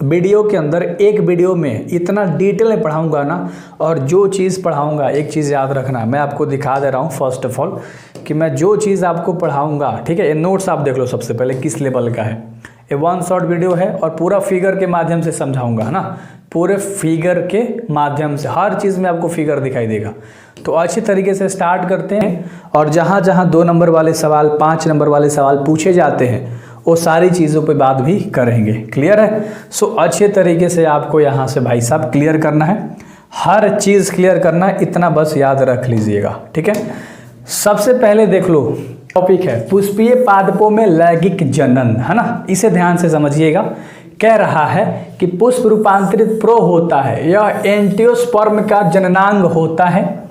Video के अंदर एक वीडियो में इतना डिटेल में पढ़ाऊंगा ना, और जो चीज़ पढ़ाऊंगा एक चीज़ याद रखना, मैं आपको दिखा दे रहा हूँ फर्स्ट ऑफ ऑल कि मैं जो चीज़ आपको पढ़ाऊंगा, ठीक है, ये नोट्स आप देख लो सबसे पहले किस लेवल का है। ये 1 शॉर्ट वीडियो है और पूरा फिगर के माध्यम से समझाऊंगा, है ना, पूरे फिगर के माध्यम से हर चीज़ में आपको फिगर दिखाई देगा। तो अच्छी तरीके से स्टार्ट करते हैं, और जहाँ जहाँ 2 नंबर वाले सवाल 5 नंबर वाले सवाल पूछे जाते हैं वो सारी चीज़ों पे बात भी करेंगे। क्लियर है? सो अच्छे तरीके से आपको यहाँ से भाई साहब क्लियर करना है, हर चीज़ क्लियर करना है, इतना बस याद रख लीजिएगा, ठीक है। सबसे पहले देख लो टॉपिक है पुष्पीय पादपों में लैंगिक जनन, है ना, इसे ध्यान से समझिएगा। कह रहा है कि पुष्प रूपांतरित प्रो होता है, यह एंटियोस्पर्म का जननांग होता है।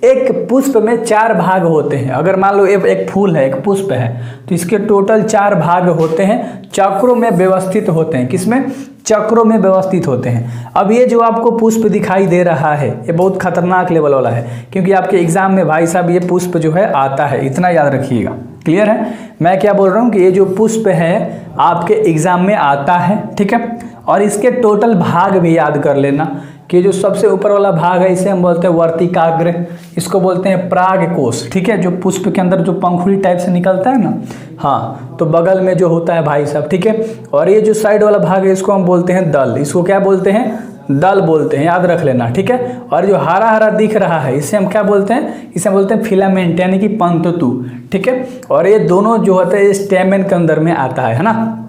एक पुष्प में 4 भाग होते हैं। अगर मान लो एक फूल है, एक पुष्प है, तो इसके टोटल 4 भाग होते हैं, चक्रों में व्यवस्थित होते हैं। किसमें? चक्रों में व्यवस्थित होते हैं। अब ये जो आपको पुष्प दिखाई दे रहा है ये बहुत खतरनाक लेवल वाला है, क्योंकि आपके एग्जाम में भाई साहब ये पुष्प जो है आता है, इतना याद रखिएगा। क्लियर है? मैं क्या बोल रहा हूँ कि ये जो पुष्प है आपके एग्जाम में आता है, ठीक है, और इसके टोटल भाग भी याद कर लेना कि जो सबसे ऊपर वाला भाग है इसे हम बोलते हैं वर्तिकाग्र, इसको बोलते हैं परागकोश, ठीक है, जो पुष्प के अंदर जो पंखुड़ी टाइप से निकलता है ना, हाँ, तो बगल में जो होता है भाई साहब, ठीक है। और ये जो साइड वाला भाग है इसको हम बोलते हैं दल, इसको क्या बोलते हैं? दल बोलते हैं, याद रख लेना, ठीक है। और जो हरा हरा दिख रहा है इसे हम क्या बोलते हैं? इसे हम बोलते हैं फिलामेंट, यानी कि पंतु, ठीक है। और ये दोनों जो होता है स्टेमेन के अंदर में आता है ना।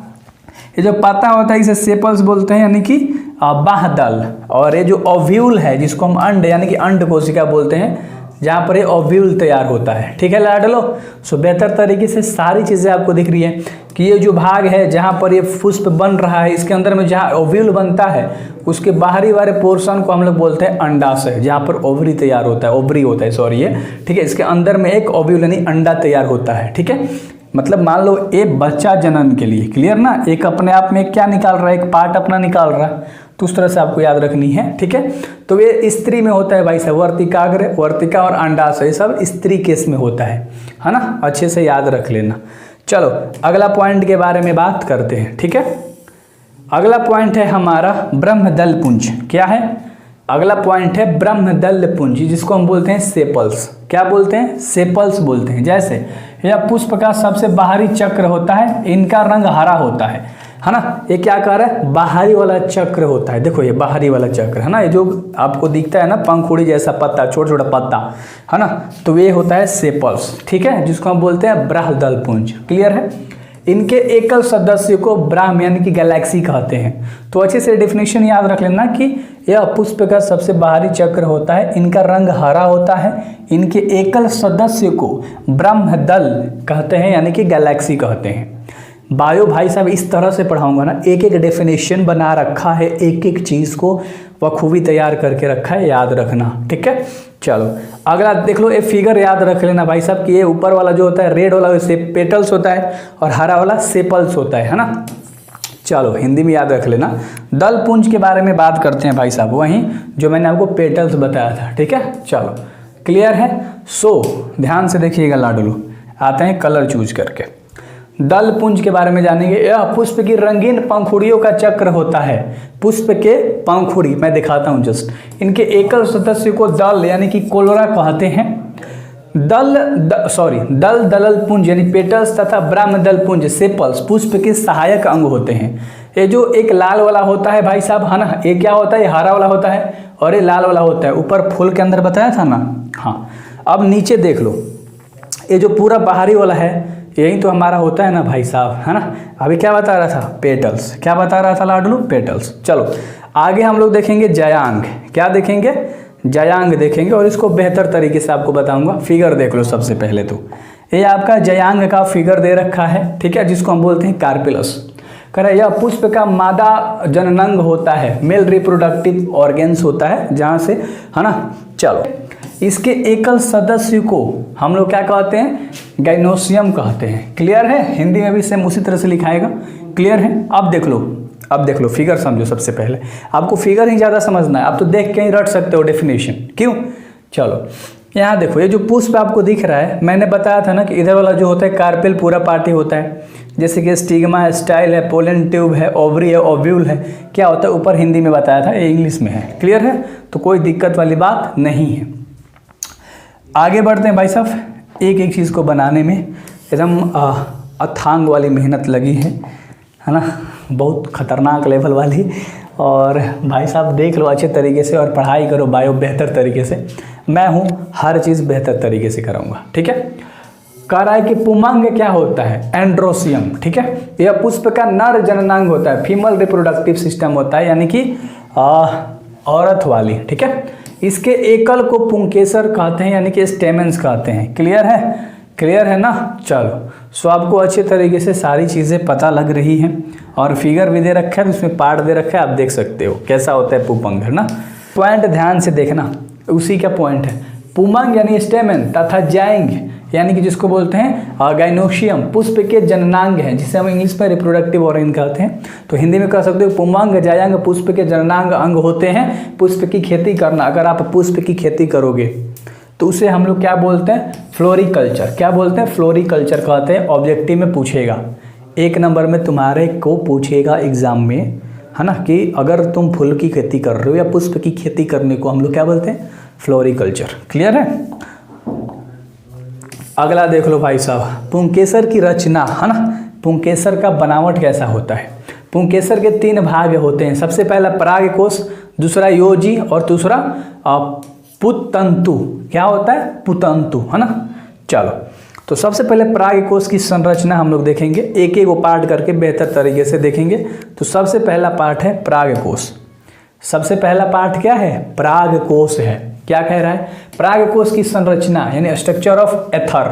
ये जो पत्ता होता है इसे सेपल्स बोलते हैं, यानी कि बाह्यदल। और ये जो ओव्यूल है जिसको हम अंड यानी कि अंड कोशिका बोलते हैं, जहाँ पर ये ओव्यूल तैयार होता है, ठीक है लाडलो। सो बेहतर तरीके से सारी चीज़ें आपको दिख रही है कि ये जो भाग है जहाँ पर ये पुष्प बन रहा है, इसके अंदर में जहाँ ओव्यूल बनता है उसके बाहरी वाले पोर्शन को हम लोग बोलते हैं अंडाशय, जहाँ पर ओवरी तैयार होता है, ओवरी होता है, सॉरी ये, ठीक है। इसके अंदर में एक ओव्यूल यानी अंडा तैयार होता है, ठीक है। मतलब मान लो एक बच्चा जनन के लिए, क्लियर ना, एक अपने आप में क्या निकाल रहा है, एक पार्ट अपना निकाल रहा है, तो उस तरह से आपको याद रखनी है, ठीक है। तो ये स्त्री में होता है भाई साहब, वर्तिकाग्र, वर्तिका और अंडाशय सब स्त्री केस में होता है ना, अच्छे से याद रख लेना। चलो अगला पॉइंट के बारे में बात करते हैं, ठीक है। अगला पॉइंट है हमारा ब्रह्मदल पुंज। क्या है? अगला पॉइंट है ब्रह्मदल पुंज, जिसको हम बोलते हैं सेपल्स। क्या बोलते हैं? सेपल्स बोलते हैं। जैसे यह पुष्प का सबसे बाहरी चक्र होता है, इनका रंग हरा होता है ना। ये क्या कह रहा है? बाहरी वाला चक्र होता है, देखो ये बाहरी वाला चक्र है ना, ये जो आपको दिखता है ना पंखुड़ी जैसा पत्ता, छोटा छोटा पत्ता, है ना, तो ये होता है सेपल्स, ठीक है, जिसको हम बोलते हैं ब्रह्मदल पुंज। क्लियर है? इनके एकल सदस्य को ब्रह्म यानी कि गैलेक्सी कहते हैं। तो अच्छे से डेफिनेशन याद रख लेना कि यह पुष्प का सबसे बाहरी चक्र होता है, इनका रंग हरा होता है, इनके एकल सदस्य को ब्रह्मदल कहते हैं यानी कि गैलेक्सी कहते हैं। बायो भाई साहब इस तरह से पढ़ाऊंगा ना, एक एक डेफिनेशन बना रखा है, एक एक चीज़ को बखूबी तैयार करके रखा है, याद रखना, ठीक है। चलो अगला देख लो, ये फिगर याद रख लेना भाई साहब कि ये ऊपर वाला जो होता है रेड वाला से पेटल्स होता है और हरा वाला सेपल्स होता है ना। चलो हिंदी में याद रख लेना। दल पुंज के बारे में बात करते हैं भाई साहब, वहीं जो मैंने आपको पेटल्स बताया था, ठीक है। चलो क्लियर है? सो ध्यान से देखिएगा लाडलो, आते हैं कलर चूज करके। दल पुंज के बारे में जानेंगे। यह पुष्प की रंगीन पंखुड़ियों का चक्र होता है। पुष्प के पंखुड़ी मैं दिखाता हूं जस्ट, इनके एकल सदस्य को दल यानी कि कोलोरा कहते हैं। दल दलल पुंज यानी पेटल्स तथा ब्रह्मदल पुंज सेपल्स पुष्प के सहायक अंग होते हैं। ये जो एक लाल वाला होता है भाई साहब, है ना, ये क्या होता है? ये हरा वाला होता है और ये लाल वाला होता है, ऊपर फूल के अंदर बताया था ना। हाँ, अब नीचे देख लो, ये जो पूरा बाहरी वाला है यही तो हमारा होता है ना भाई साहब, है ना। अभी क्या बता रहा था? पेटल्स। क्या बता रहा था लाडलू? पेटल्स। चलो आगे हम लोग देखेंगे जयांग। क्या देखेंगे? जयांग देखेंगे, और इसको बेहतर तरीके से आपको बताऊंगा। फिगर देख लो सबसे पहले, तो ये आपका जयांग का फिगर दे रखा है, ठीक है, जिसको हम बोलते हैं कार्पेलस। कह रहा है यह पुष्प का मादा जननांग होता है, मेल रिप्रोडक्टिव ऑर्गेन्स होता है जहाँ से, है ना। चलो इसके एकल सदस्य को हम लोग क्या कहते हैं? गाइनोसियम कहते हैं। क्लियर है? हिंदी में भी सेम उसी तरह से लिखाएगा। क्लियर है? अब देख लो फिगर समझो। सबसे पहले आपको फिगर ही ज़्यादा समझना है, आप तो देख के ही रट सकते हो डेफिनेशन, क्यों? चलो यहाँ देखो ये जो पुष्प आपको दिख रहा है, मैंने बताया था ना कि इधर वाला जो होता है कार्पेल पूरा पार्टी होता है, जैसे कि स्टिग्मा है, स्टाइल है, पोलन ट्यूब है, ओवरी है, ओव्यूल है, क्या होता है ऊपर हिंदी में बताया था, ये इंग्लिश में है। क्लियर है, तो कोई दिक्कत वाली बात नहीं है। आगे बढ़ते हैं भाई साहब, एक एक चीज़ को बनाने में एकदम अथांग वाली मेहनत लगी है ना, बहुत खतरनाक लेवल वाली। और भाई साहब देख लो अच्छे तरीके से और पढ़ाई करो बायो बेहतर तरीके से, मैं हूँ हर चीज़ बेहतर तरीके से कराऊंगा। ठीक है, कह रहा है कि पुमांग क्या होता है, एंड्रोसियम। ठीक है, यह पुष्प का नर जननांग होता है, फीमेल रिप्रोडक्टिव सिस्टम होता है, यानी कि औरत वाली। ठीक है, इसके एकल को पुंकेसर कहते हैं, यानी कि स्टेमेंस कहते हैं। क्लियर है, क्लियर है ना। चलो, सो आपको अच्छे तरीके से सारी चीज़ें पता लग रही हैं और फिगर भी दे रखा है, उसमें पार्ट दे रखा है, आप देख सकते हो कैसा होता है पुमांग, है ना। पॉइंट ध्यान से देखना, उसी का पॉइंट है। पुमांग यानी स्टेमेन तथा जाइंग यानी कि जिसको बोलते हैं गाइनोशियम, पुष्प के जननांग हैं, जिसे हम इंग्लिश में रिप्रोडक्टिव ऑर्गन कहते हैं। तो हिंदी में कह सकते हो पुमांग जायांग पुष्प के जननांग अंग होते हैं। पुष्प की खेती करना, अगर आप पुष्प की खेती करोगे तो उसे हम लोग क्या बोलते हैं, फ्लोरिकल्चर। क्या बोलते हैं, फ्लोरिकल्चर कहते हैं। ऑब्जेक्टिव में पूछेगा, 1 नंबर में तुम्हारे को पूछेगा एग्जाम में, है ना, कि अगर तुम फूल की खेती कर रहे हो या पुष्प की खेती करने को हम लोग क्या बोलते हैं, फ्लोरिकल्चर। क्लियर है। अगला देख लो भाई साहब, पुंकेसर की रचना, है ना, पुंकेसर का बनावट कैसा होता है। पुंकेसर के 3 भाग होते हैं। सबसे पहला परागकोश, दूसरा योजी और दूसरा पुतंतु। क्या होता है, पुतंतु, है ना। चलो, तो सबसे पहले परागकोश की संरचना हम लोग देखेंगे, एक एक पार्ट करके बेहतर तरीके से देखेंगे। तो सबसे पहला पार्ट है परागकोश। सबसे पहला पार्ट क्या है, परागकोश है। क्या कह रहा है, परागकोश की संरचना यानी स्ट्रक्चर ऑफ एथर।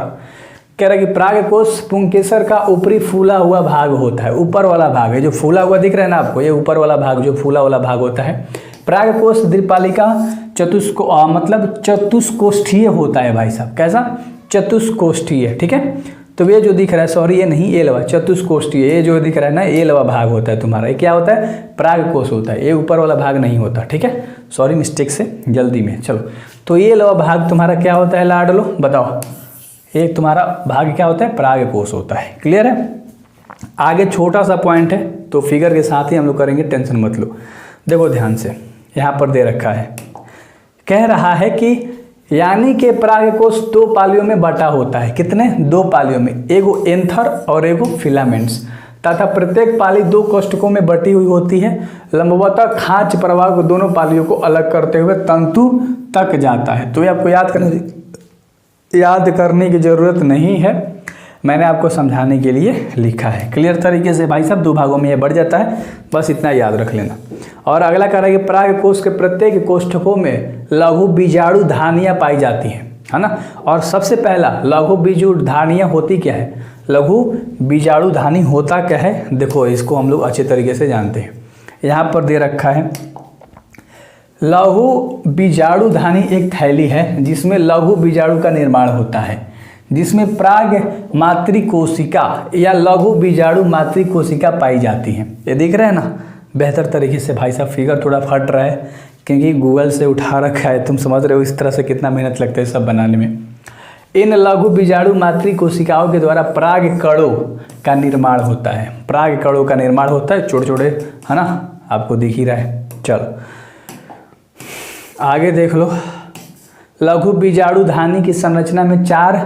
कह रहा है कि परागकोश पुंकेसर का ऊपरी फूला हुआ भाग होता है। ऊपर वाला भाग है जो फूला हुआ दिख रहा है ना आपको, ये ऊपर वाला भाग जो फूला वाला भाग होता है। परागकोश द्विपालिका मतलब चतुष्कोष्ठीय होता है भाई साहब। कैसा, चतुष्कोष्ठीय। ठीक है, तो ये जो दिख रहा है, सॉरी ये नहीं एलवा, चतुष्कोष्ठीय, ये जो दिख रहा है ना एलवा भाग होता है तुम्हारा। ये क्या होता है, परागकोश होता है, ये ऊपर वाला भाग नहीं होता। ठीक है, सॉरी मिस्टेक से जल्दी में। चलो, तो ये एलवा भाग तुम्हारा क्या होता है लाडलो, बताओ। ये तुम्हारा भाग क्या होता है, परागकोश होता है। क्लियर है। आगे छोटा सा पॉइंट है, तो फिगर के साथ ही हम लोग करेंगे, टेंशन मत लो। देखो ध्यान से, यहाँ पर दे रखा है, कह रहा है कि यानी कि परागकोश 2 पालियों में बटा होता है। कितने, 2 पालियों में, एगो एंथर और एगो फिलामेंट्स, तथा प्रत्येक पाली 2 कोष्ठकों में बटी हुई होती है। लंबवतः खांच प्रवाह को दोनों पालियों को अलग करते हुए तंतु तक जाता है। तो ये आपको याद करने की जरूरत नहीं है, मैंने आपको समझाने के लिए लिखा है। क्लियर तरीके से भाई साहब, 2 भागों में ये बढ़ जाता है, बस इतना याद रख लेना। और अगला कह रहा है कि परागकोश के प्रत्येक कोष्ठकों में लघु बीजाणु धानियाँ पाई जाती हैं, है ना। और सबसे पहला लघु बीजाणु धानियाँ होती क्या है, लघु बीजाणु धानी होता क्या है, देखो इसको हम लोग अच्छे तरीके से जानते हैं। यहाँ पर दे रखा है, लघु बीजाणु धानी एक थैली है जिसमें लघु बीजाणु का निर्माण होता है, जिसमें प्राग मातृकोशिका या लघु बीजाणु मातृकोशिका पाई जाती है। ये दिख रहा है ना बेहतर तरीके से भाई साहब। फिगर थोड़ा फट रहा है क्योंकि गूगल से उठा रखा है, तुम समझ रहे हो इस तरह से कितना मेहनत लगता है सब बनाने में। इन लघु बीजाणु मातृकोशिकाओं के द्वारा प्राग कणों का निर्माण होता है। प्राग कणों का निर्माण होता है, छोटे छोटे, है ना, आपको दिख ही रहा है। चलो आगे देख लो, लघु बीजाणु धानी की संरचना में 4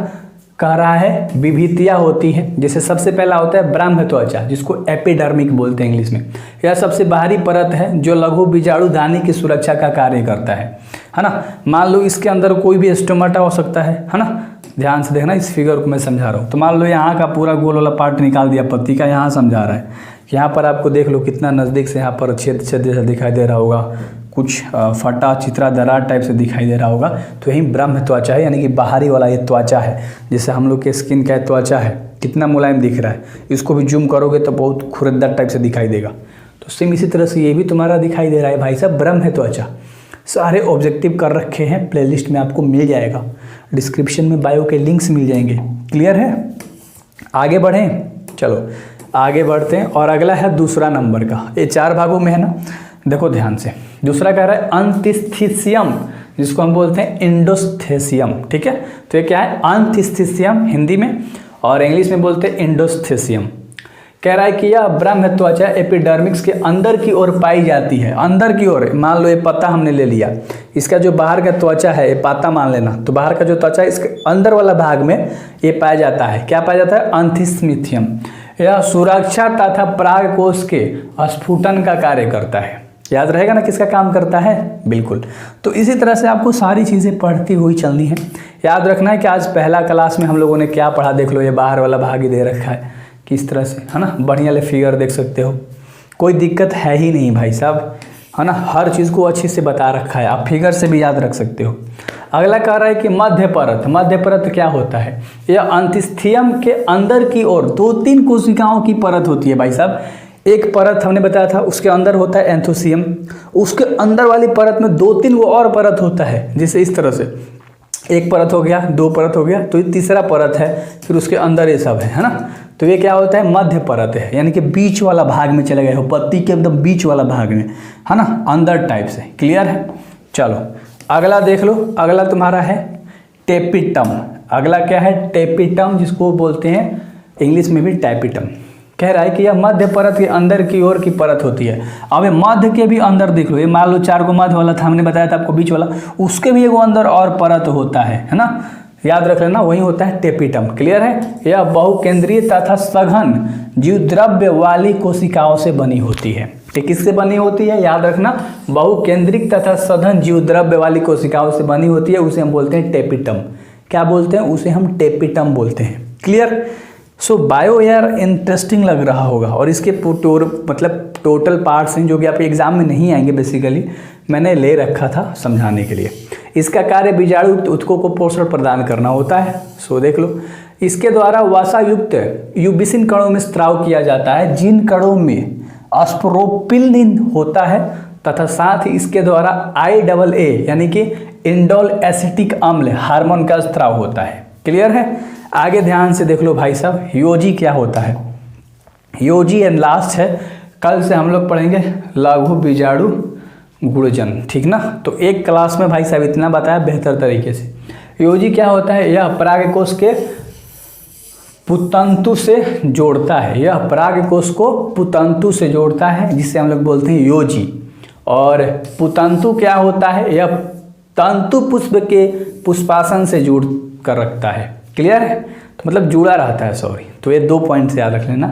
कह रहा है विभितियाँ होती हैं। जैसे सबसे पहला होता है ब्राह्म त्वचा, जिसको एपिडर्मिक बोलते हैं इंग्लिश में। यह सबसे बाहरी परत है जो लघु बीजाणु धानी की सुरक्षा का कार्य करता है ना। मान लो इसके अंदर कोई भी स्टोमाटा हो सकता है ना। ध्यान से देखना, इस फिगर को मैं समझा रहा हूँ। तो मान लो यहाँ का पूरा गोल वाला पार्ट निकाल दिया पत्ती का, यहाँ समझा रहा है। यहाँ पर आपको देख लो कितना नज़दीक से यहाँ पर छेद जैसा दिखाई दे रहा होगा, कुछ फटा चित्रा दरार टाइप से दिखाई दे रहा होगा। तो यही ब्रह्म त्वचा है, यानी कि बाहरी वाला ये त्वचा है, जैसे हम लोग के स्किन का त्वचा है, कितना मुलायम दिख रहा है। इसको भी जूम करोगे तो बहुत खुरदर टाइप से दिखाई देगा। तो सेम इसी तरह से ये भी तुम्हारा दिखाई दे रहा है भाई साहब, ब्रह्म त्वचा। सारे ऑब्जेक्टिव कर रखे हैं, प्लेलिस्ट में आपको मिल जाएगा, डिस्क्रिप्शन में बायो के लिंक्स मिल जाएंगे। क्लियर है। आगे बढ़ें, चलो आगे बढ़ते हैं। और अगला है दूसरा नंबर का, ये 4 भागों में है ना। देखो ध्यान से, दूसरा कह रहा है अंतिस्थिसियम जिसको हम बोलते हैं इंडोस्थेसियम, ठीक है। तो ये क्या है, अंतस्थिसियम हिंदी में, और इंग्लिश में बोलते हैं इंडोस्थेसियम। कह रहा है कि यह ब्रह्म त्वचा एपिडर्मिक्स के अंदर की ओर पाई जाती है। अंदर की ओर, मान लो ये पत्ता हमने ले लिया, इसका जो बाहर का त्वचा है, ये पाता मान लेना, तो बाहर का जो त्वचा है इसके अंदर वाला भाग में ये पाया जाता है। क्या पाया जाता है, अंतस्थिसियम। यह सुरक्षा तथा पराग कोश के स्फुटन का कार्य करता है। याद रहेगा ना किसका काम करता है, बिल्कुल। तो इसी तरह से आपको सारी चीज़ें पढ़ती हुई चलनी है। याद रखना है कि आज पहला क्लास में हम लोगों ने क्या पढ़ा, देख लो, ये बाहर वाला भाग ही दे रखा है किस तरह से, है ना। बढ़िया ले फिगर देख सकते हो, कोई दिक्कत है ही नहीं भाई साहब, है ना। हर चीज़ को अच्छे से बता रखा है, आप फिगर से भी याद रख सकते हो। अगला कह रहा है कि मध्य परत। मध्य परत क्या होता है, यह अंतस्थियम के अंदर की ओर 2-3 कोशिकाओं की परत होती है भाई साहब। एक परत हमने बताया था, उसके अंदर होता है एंथोसियम, उसके अंदर वाली परत में 2-3 वो और परत होता है। जैसे इस तरह से एक परत हो गया, 2 परत हो गया, तो ये तीसरा परत है, फिर उसके अंदर ये सब है ना। तो ये क्या होता है, मध्य परत है, यानी कि बीच वाला भाग में चले गए हो, पत्ती के एकदम बीच वाला भाग में, है ना, अंदर टाइप से। क्लियर है। चलो अगला देख लो, अगला तुम्हारा है टेपिटम। अगला क्या है, टेपिटम, जिसको बोलते हैं इंग्लिश में भी टैपिटम। कह रहा है कि यह मध्य परत के अंदर की ओर की परत होती है। अब ये मध्य के भी अंदर देख लो, ये मान लो 4 को मध्य वाला था, हमने बताया था आपको बीच वाला, उसके भी एगो अंदर और परत होता है ना। याद रख लेना, वही होता है टेपिटम। क्लियर है। यह बहुकेंद्रीय तथा सघन जीवद्रव्य वाली कोशिकाओं से बनी होती है। ठीक, किससे बनी होती है, याद रखना, बहुकेंद्रिक तथा सघन जीवद्रव्य वाली कोशिकाओं से बनी होती है, उसे हम बोलते हैं टेपिटम। क्या बोलते हैं, उसे हम टेपिटम बोलते हैं। क्लियर। सो बायो यार इंटरेस्टिंग लग रहा होगा, और इसके मतलब टोटल पार्ट्स हैं जो कि आपके एग्जाम में नहीं आएंगे, बेसिकली मैंने ले रखा था समझाने के लिए। इसका कार्य बीजाणु ऊतकों को पोषण प्रदान करना होता है। सो देख लो, इसके द्वारा वसा युक्त यूबिसिन कणों में स्त्राव किया जाता है, जिन कणों में स्पोरोपिलिन होता है, तथा साथ ही इसके द्वारा IAA यानी कि इंडोल एसिटिक अम्ल हार्मोन का स्त्राव होता है। क्लियर है। आगे ध्यान से देख लो भाई साहब, योजी क्या होता है। योजी एंड लास्ट है, कल से हम लोग पढ़ेंगे लघु बीजाणु गुणजन, ठीक ना। तो एक क्लास में भाई साहब इतना बताया बेहतर तरीके से। योजी क्या होता है, यह परागकोश के पुतंतु से जोड़ता है। यह परागकोश को पुतंतु से जोड़ता है, जिससे हम लोग बोलते हैं योजी। और पुतंतु क्या होता है, यह तंतु पुष्प के पुष्पासन से जोड़ कर रखता है। क्लियर है। तो मतलब जुड़ा रहता है, सॉरी। तो ये 2 पॉइंट से याद रख लेना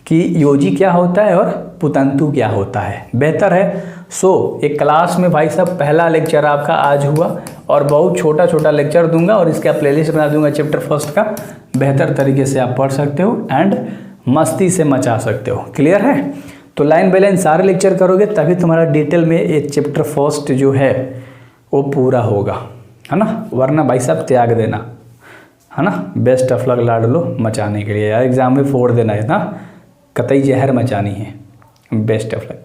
कि योजी क्या होता है और पुतंतु क्या होता है, बेहतर है। सो एक क्लास में भाई साहब पहला लेक्चर आपका आज हुआ, और बहुत छोटा छोटा लेक्चर दूंगा, और इसका प्लेलिस्ट बना दूंगा चैप्टर फर्स्ट का। बेहतर तरीके से आप पढ़ सकते हो एंड मस्ती से मचा सकते हो। क्लियर है। तो लाइन बाय लाइन सारे लेक्चर करोगे, तभी तुम्हारा डिटेल में ये चैप्टर फर्स्ट जो है वो पूरा होगा, है ना। वरना भाई साहब त्याग देना, है ना। बेस्ट ऑफ लक लाडलो मचाने के लिए यार, एग्जाम में फोड़ देना है ना, कतई जहर मचानी है। Best of luck.